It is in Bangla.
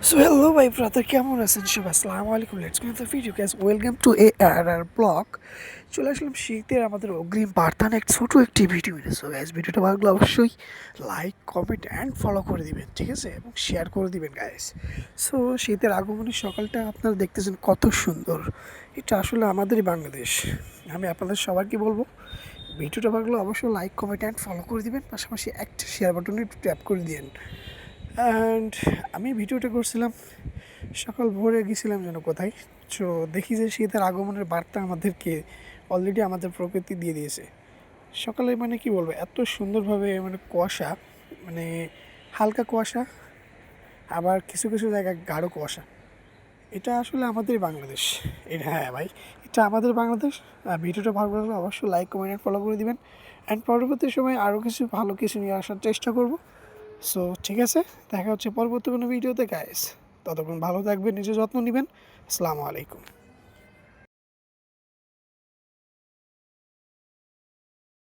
সো হ্যালো ভাই ব্রাদার, কেমন আছেন সবাই? আসসালামু আলাইকুম। Let's go the video guys, welcome to ARR blog. চলে আসলাম শীতের আমাদের অগ্রিম বার্তা নিয়ে ছোটো একটি ভিডিও নিয়ে। সো গাইস, ভিডিওটা ভালো লাগলে অবশ্যই লাইক, কমেন্ট অ্যান্ড ফলো করে দিবেন, ঠিক আছে, এবং শেয়ার করে দিবেন গাইস। সো শীতের আগমনের সকালটা আপনারা দেখতেছেন কত সুন্দর। এটা আসলে আমাদেরই বাংলাদেশ। আমি আপনাদের সবাইকে বলবো, ভিডিওটা ভালো লাগলে অবশ্যই লাইক, কমেন্ট অ্যান্ড ফলো করে দিবেন, পাশাপাশি একটা শেয়ার বাটনে একটু ট্যাপ করে দিন। অ্যান্ড আমি ভিডিওটা করছিলাম সকাল ভোরে, গেছিলাম যেন কোথায়। সো দেখি যে শীতের আগমনের বার্তা আমাদেরকে অলরেডি আমাদের প্রকৃতি দিয়ে দিয়েছে। সকালে মানে কি বলবো, এত সুন্দরভাবে মানে কুয়াশা, মানে হালকা কুয়াশা, আবার কিছু কিছু জায়গায় গাঢ় কুয়াশা। এটা আসলে আমাদের বাংলাদেশ। এটা হ্যাঁ ভাই, এটা আমাদের বাংলাদেশ। ভিডিওটা ভালো লাগলে অবশ্যই লাইক, কমেন্ট ফলো করে দিবেন। অ্যান্ড পরবর্তী সময় আরও কিছু ভালো কিছু নিয়ে আসার চেষ্টা করব। সো ঠিক আছে, দেখা হচ্ছে পরবর্তী কোনো ভিডিওতে গাইস। ততক্ষণ ভালো থাকবেন, নিজের যত্ন নেবেন। আসসালামু আলাইকুম।